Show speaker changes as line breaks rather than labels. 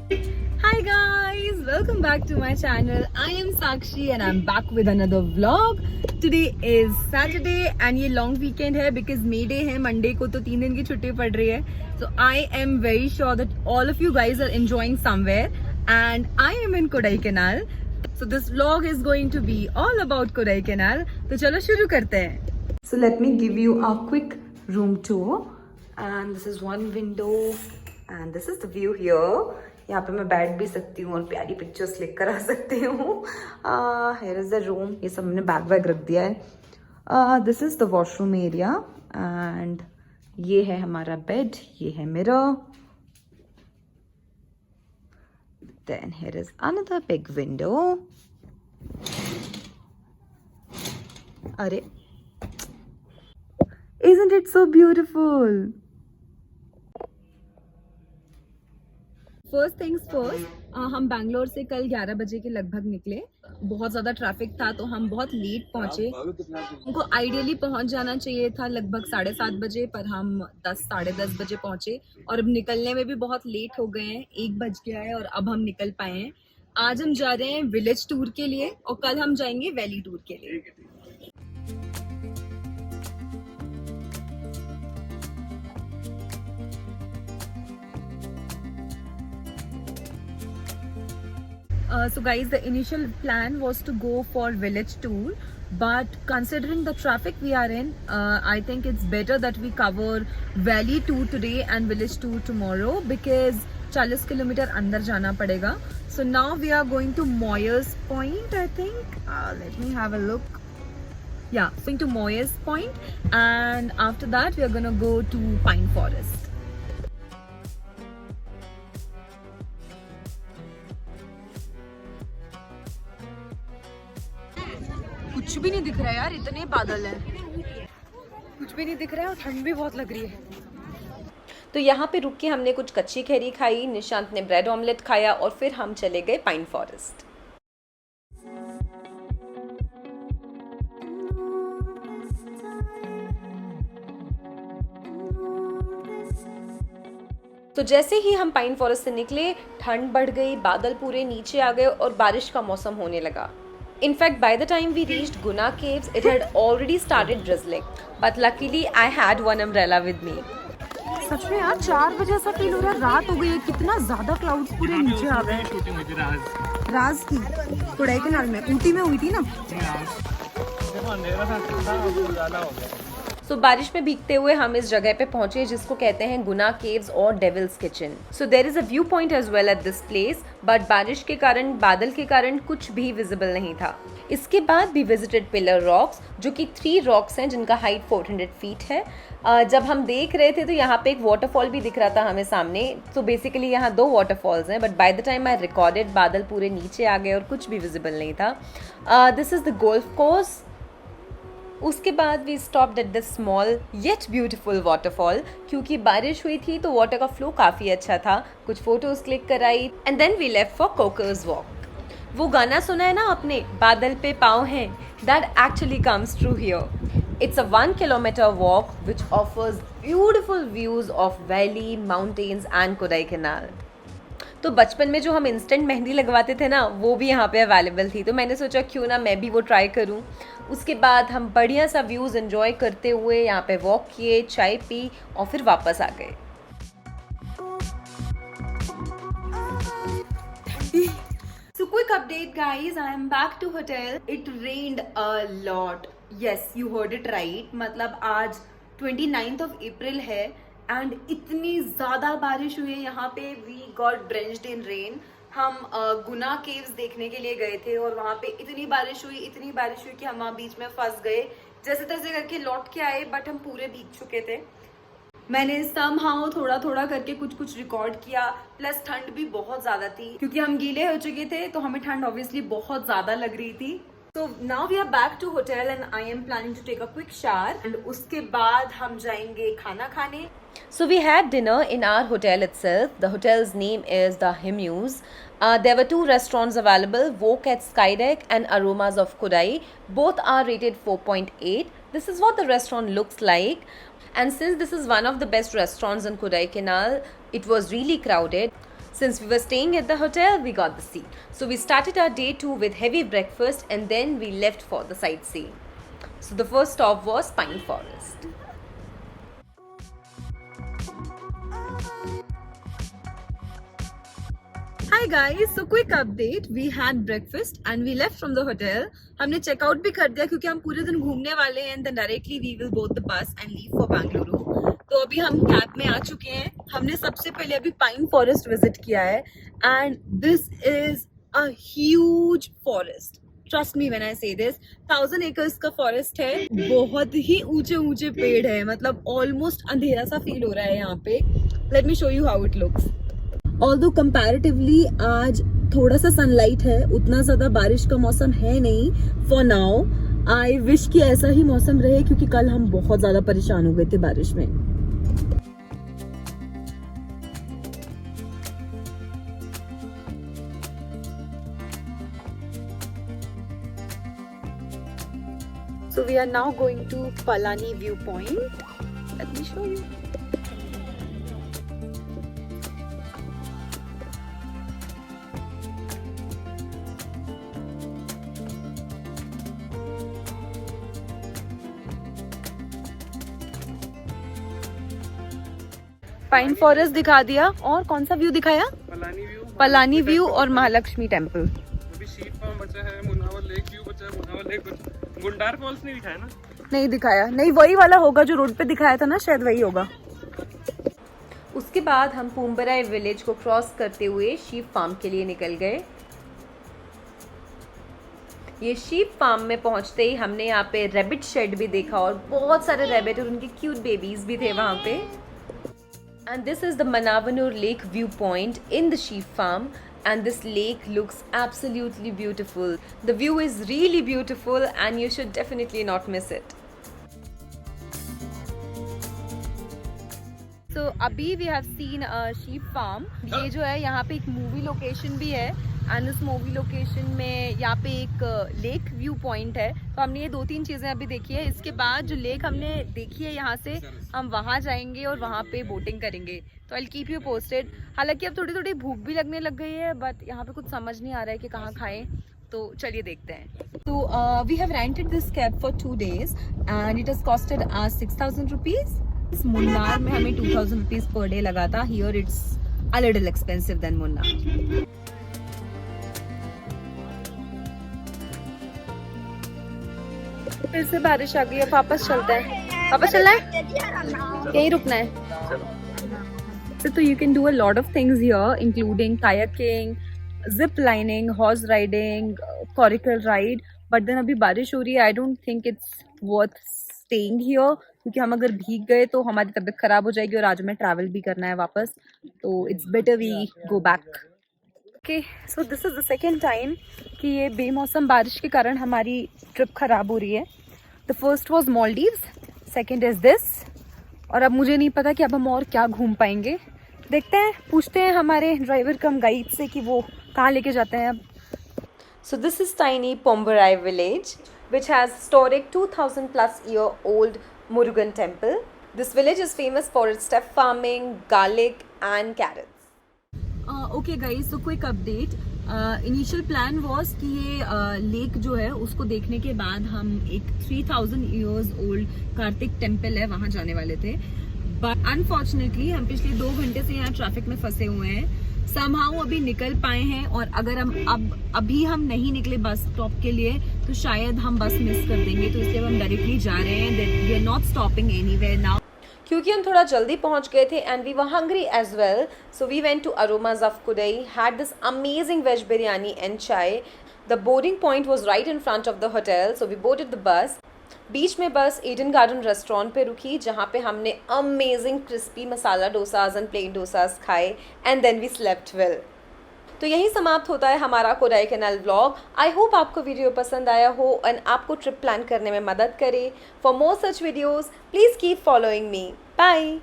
Hi guys, welcome back to my channel. I am Sakshi and I'm back with another vlog. Today is Saturday and ये long weekend है because May Day है. Monday को तो 3 दिन की छुट्टी पड़ रही है. So I am very sure that all of you guys are enjoying somewhere and I am in Kodaikanal. So this vlog is going to be all about Kodaikanal. तो चलो शुरू करते हैं. So let me give you a quick room tour and this is one window and this is the view here. यहाँ पे मैं बैठ भी सकती हूँ और प्यारी पिक्चर्स क्लिक करा सकती हूँ. Here is the room. ये सब मैंने बैग वैग रख दिया है. This is the washroom area and ये है हमारा बेड. ये है mirror. Then here is another big window. अरे isn't it so beautiful? First things first, हम बैंगलोर से कल 11 बजे के लगभग निकले. बहुत ज़्यादा ट्रैफिक था तो हम बहुत लेट पहुँचे. हमको आइडियली पहुँच जाना चाहिए था लगभग 7:30 बजे, पर हम 10 साढ़े 10 बजे पहुँचे और अब निकलने में भी बहुत लेट हो गए हैं. 1 बज गया है और अब हम निकल पाए हैं. आज हम जा रहे हैं विलेज टूर के लिए और कल हम जाएंगे वैली टूर के लिए. So guys, the initial plan was to go for village tour, but considering the traffic we are in, I think it's better that we cover valley tour today and village tour tomorrow because 40 kilometre अंदर जाना पड़ेगा. So now we are going to Moyers Point, I think. Let me have a look. Yeah, going to Moyers Point, and after that we are gonna go to Pine Forest. कुछ भी नहीं दिख रहा है यार, इतने बादल हैं. कुछ भी नहीं दिख रहा है और ठंड भी बहुत लग रही है. तो यहाँ पे रुक के हमने कुछ कच्ची खैरी खाई, निशांत ने ब्रेड ऑमलेट खाया और फिर हम चले गए पाइन फॉरेस्ट. तो जैसे ही हम पाइन फॉरेस्ट से निकले, ठंड बढ़ गई, बादल पूरे नीचे आ गए और बारिश का मौसम होने लगा. In fact, by the time we reached Guna Caves, it had already started drizzling. But luckily, I had one umbrella with me. सच में यार 4 बजे ऐसा फील हो रहा है, रात हो गई है. कितना ज्यादा क्लाउड्स पूरे नीचे आ गए. राज की कोडाईकनाल में, ऊटी में हुई थी ना. सो बारिश में भीगते हुए हम इस जगह पे पहुंचे जिसको कहते हैं गुना केव्स और devil's kitchen. So there is a view point as well at this place, but बारिश के कारण, बादल के कारण कुछ भी विजिबल नहीं था. इसके बाद भी विजिटेड पिलर रॉक्स, जो कि 3 रॉक्स हैं जिनका हाइट 400 फीट है. जब हम देख रहे थे तो यहाँ पे एक वाटरफॉल भी दिख रहा था हमें सामने. तो बेसिकली यहाँ 2 वाटरफॉल्स हैं, but by the time I recorded बादल पूरे नीचे आ गए और कुछ भी विजिबल नहीं था. This is the golf course. उसके बाद we stopped at this small yet beautiful waterfall. क्योंकि बारिश हुई थी तो वाटर का फ्लो काफ़ी अच्छा था. कुछ फोटोज क्लिक कराई and then we left for Coaker's walk. वो गाना सुना है ना आपने, बादल पे पाँव हैं, that actually comes true here. It's a 1 kilometer walk which offers beautiful views of valley, mountains and Kodaikanal. तो बचपन में जो हम इंस्टेंट मेहंदी लगवाते थे ना, वो भी यहाँ पे अवेलेबल थी. तो मैंने सोचा क्यों ना मैं भी वो ट्राई करूँ. उसके बाद हम बढ़िया सा व्यूज़ एंजॉय करते हुए यहाँ पे वॉक किए, चाय पी और फिर वापस आ गए. So quick update guys, I am back to hotel. It rained a lot. Yes, you heard it right. मतलब आज 29th of April है and इतनी ज़्यादा बारिश हुई है यहाँ पे. We got drenched in rain. हम गुना केव्स देखने के लिए गए थे और वहाँ पे इतनी बारिश हुई कि हम वहाँ बीच में फंस गए. जैसे तैसे करके लौट के आए, बट हम पूरे भीग चुके थे. मैंने समहाउ थोड़ा थोड़ा करके कुछ रिकॉर्ड किया. प्लस ठंड भी बहुत ज्यादा थी क्योंकि हम गीले हो चुके थे, तो हमें ठंड ऑब्वियसली बहुत ज्यादा लग रही थी. So now we are back to hotel and I am planning to take a quick shower and उसके बाद हम जाएंगे खाना खाने. So we had dinner in our hotel itself. The hotel's name is the Himuse. There were 2 restaurants available, Wok at Skydeck and Aromas of Kodai. Both are rated 4.8. This is what the restaurant looks like. And since this is one of the best restaurants in Kodaikanal, it was really crowded. Since we were staying at the hotel, we got the seat. So we started our day 2 with heavy breakfast and then we left for the sightseeing. So the first stop was Pine Forest. Hi guys, so quick update. We had breakfast and we left from the hotel. हमने checkout भी कर दिया क्योंकि हम पूरे दिन घूमने वाले हैं and then directly we will board the bus and leave for Bangalore. तो अभी हम कैब में आ चुके हैं. हमने सबसे पहले अभी पाइन फॉरेस्ट विजिट किया है and this is a huge forest. Trust me when I say this. 1000 acres का फॉरेस्ट है. बहुत ही ऊंचे ऊंचे पेड़ है. मतलब ऑलमोस्ट अंधेरा सा फील हो रहा है यहाँ पे. Let me show you how it looks. Although comparatively आज थोड़ा सा सनलाइट है, उतना ज्यादा बारिश का मौसम है नहीं फॉर नाउ. आई विश कि ऐसा ही मौसम रहे क्योंकि कल हम बहुत ज्यादा परेशान हो गए थे बारिश में. So we are now going to Palani viewpoint. Let me show you. Pine forest दिखा दिया और कौन सा व्यू दिखाया? पलानी व्यू और महालक्ष्मी टेम्पल.
अभी शीप फार्म बचा है, मुनावर लेक व्यू बचा है, मुनावर लेक बचा है. गुंडार फॉल्स नहीं दिखाया ना?
नहीं दिखाया. नहीं, वही वाला होगा जो रोड पे दिखाया था ना, शायद वही होगा. उसके बाद हम पूम्बराई विलेज को क्रॉस करते हुए शीप फार्म के लिए निकल गए. ये शीप फार्म में पहुंचते ही हमने यहाँ पे रैबिट शेड भी देखा और बहुत सारे रैबिट और उनके क्यूट बेबीज भी थे वहाँ पे. And this is the Manavanur Lake viewpoint in the sheep farm, and this lake looks absolutely beautiful. The view is really beautiful and you should definitely not miss it. So अभी we have seen a sheep farm. ये जो है यहाँ पे एक movie location भी है and उस मूवी लोकेशन में यहाँ पे एक लेक व्यू पॉइंट है. तो हमने ये 2-3 चीज़ें अभी देखी है. इसके बाद जो लेक हमने देखी है यहाँ से हम वहाँ जाएंगे और वहाँ पे बोटिंग करेंगे. तो आई कीप यू पोस्टेड. हालांकि अब थोड़ी थोड़ी भूख भी लगने लग गई है बट यहाँ पे कुछ समझ नहीं आ रहा है कि कहाँ खाएं. तो चलिए देखते हैं. तो we have rented this cab for 2 days and it has costed us 6,000 rupees. Munnar में हमें 2,000 रुपीज़ पर डे लगा था. Here it's a little expensive than Munnar. फिर से बारिश आ गई है. वापस चलते हैं. वापस चलना है, यहीं रुकना है. So you can do a lot of things here, including kayaking, zip lining, horse riding, coracle ride. But then अभी बारिश हो रही है. I don't think it's worth staying here क्योंकि हम अगर भीग गए तो हमारी तबीयत खराब हो जाएगी और आज हमें ट्रैवल भी करना है वापस. तो it's better we go back. Okay, so this is the second time कि ये बेमौसम बारिश के कारण हमारी ट्रिप खराब हो रही है. The first was Maldives, second is this. और अब मुझे नहीं पता कि अब हम और क्या घूम पाएंगे. देखते हैं, पूछते हैं हमारे ड्राइवर कम गाइड से कि वो कहाँ लेके जाते हैं अब. So this is tiny Pombarai village, which has historic 2,000+ year old Murugan temple. This village is famous for its step farming, garlic and carrots. Okay guys, so quick update. Initial plan was कि ये lake जो है उसको देखने के बाद हम एक 3,000 years old कार्तिक टेम्पल है वहाँ जाने वाले थे. बट अनफॉर्चुनेटली हम पिछले 2 घंटे से यहाँ ट्रैफिक में फंसे हुए हैं. समहाउ अभी निकल पाए हैं और अगर हम अभी हम नहीं निकले बस स्टॉप के लिए तो शायद हम बस मिस कर देंगे. तो इसलिए हम डायरेक्टली जा रहे हैं. We are not stopping anywhere now क्योंकि हम थोड़ा जल्दी पहुंच गए थे and we were hungry as well. So we went to Aromas of Kodai, had this amazing veg biryani and chai. The boarding point was right in front of the hotel, so we boarded the bus. बीच में बस Eden garden restaurant पे रुकी जहाँ पे हमने amazing crispy masala dosas and plain dosas खाए and then we slept well. तो यही समाप्त होता है हमारा कोडाईकनाल व्लॉग. आई होप आपको वीडियो पसंद आया हो एंड आपको ट्रिप प्लान करने में मदद करे. For more such videos please keep following me. Bye.